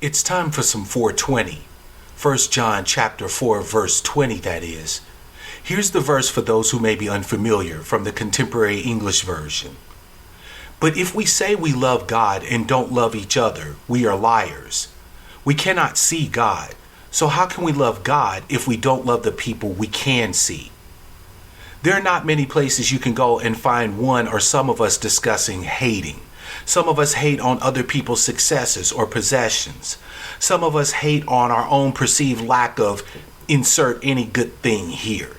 It's time for some 420. 1 John chapter 4 verse 20, that is. Here's the verse for those who may be unfamiliar from the contemporary English version. But if we say we love God and don't love each other, we are liars. We cannot see God. So how can we love God if we don't love the people we can see? There are not many places you can go and find one or some of us discussing hating. Some of us hate on other people's successes or possessions. Some of us hate on our own perceived lack of insert any good thing here.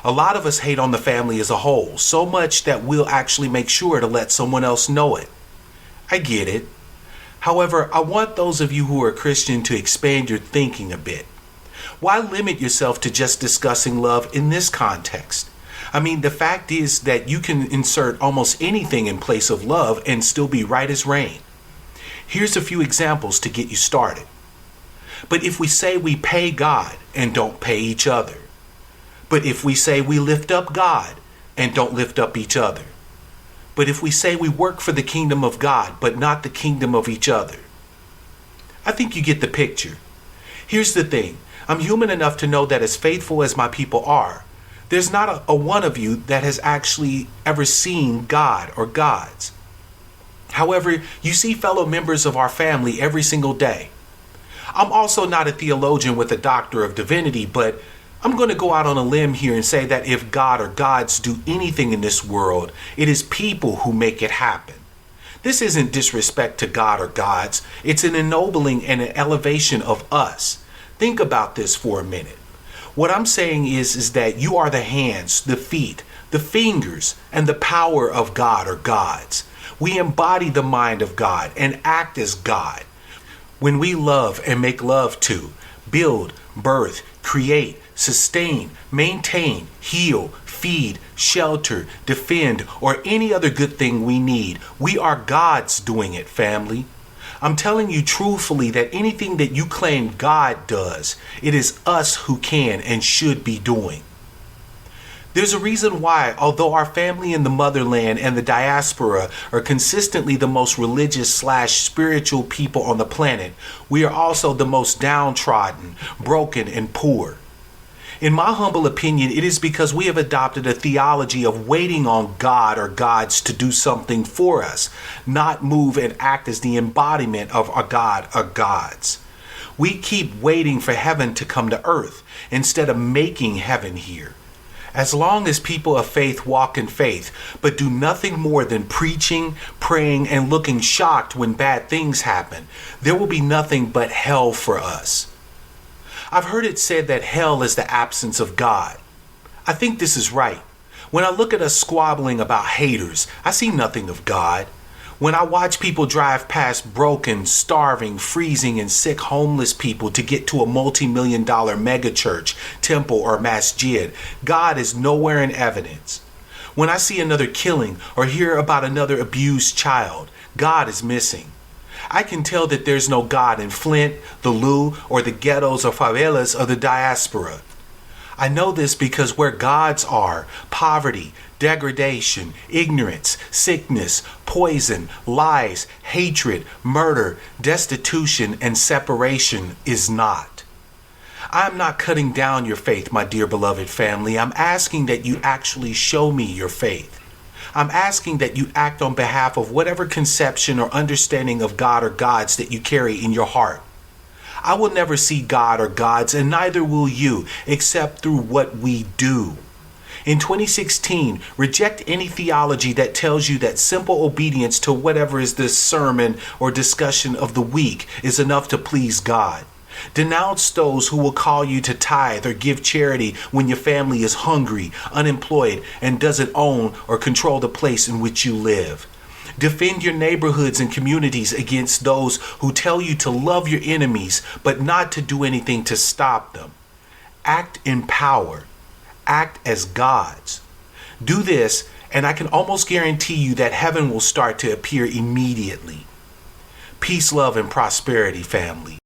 A lot of us hate on the family as a whole, so much that we'll actually make sure to let someone else know it. I get it. However, I want those of you who are Christian to expand your thinking a bit. Why limit yourself to just discussing love in this context? I mean, the fact is that you can insert almost anything in place of love and still be right as rain. Here's a few examples to get you started. But if we say we pay God and don't pay each other. But if we say we lift up God and don't lift up each other. But if we say we work for the kingdom of God but not the kingdom of each other. I think you get the picture. Here's the thing. I'm human enough to know that as faithful as my people are, there's not a one of you that has actually ever seen God or gods. However, you see fellow members of our family every single day. I'm also not a theologian with a doctor of divinity, but I'm going to go out on a limb here and say that if God or gods do anything in this world, it is people who make it happen. This isn't disrespect to God or gods. It's an ennobling and an elevation of us. Think about this for a minute. What I'm saying is that you are the hands, the feet, the fingers, and the power of God or gods. We embody the mind of God and act as God. When we love and make love to, build, birth, create, sustain, maintain, heal, feed, shelter, defend, or any other good thing we need, we are God's doing it, family. I'm telling you truthfully that anything that you claim God does, it is us who can and should be doing. There's a reason why, although our family in the motherland and the diaspora are consistently the most religious/spiritual people on the planet, we are also the most downtrodden, broken, and poor. In my humble opinion, it is because we have adopted a theology of waiting on God or gods to do something for us, not move and act as the embodiment of our God or gods. We keep waiting for heaven to come to earth instead of making heaven here. As long as people of faith walk in faith, but do nothing more than preaching, praying, and looking shocked when bad things happen, there will be nothing but hell for us. I've heard it said that hell is the absence of God. I think this is right. When I look at us squabbling about haters, I see nothing of God. When I watch people drive past broken, starving, freezing, and sick homeless people to get to a multi-million-dollar megachurch, temple, or masjid, God is nowhere in evidence. When I see another killing or hear about another abused child, God is missing. I can tell that there's no God in Flint, the Lou, or the ghettos or favelas of the diaspora. I know this because where gods are, poverty, degradation, ignorance, sickness, poison, lies, hatred, murder, destitution, and separation is not. I'm not cutting down your faith, my dear beloved family. I'm asking that you actually show me your faith. I'm asking that you act on behalf of whatever conception or understanding of God or gods that you carry in your heart. I will never see God or gods, and neither will you, except through what we do. In 2016, reject any theology that tells you that simple obedience to whatever is the sermon or discussion of the week is enough to please God. Denounce those who will call you to tithe or give charity when your family is hungry, unemployed, and doesn't own or control the place in which you live. Defend your neighborhoods and communities against those who tell you to love your enemies, but not to do anything to stop them. Act in power. Act as gods. Do this, and I can almost guarantee you that heaven will start to appear immediately. Peace, love, and prosperity, family.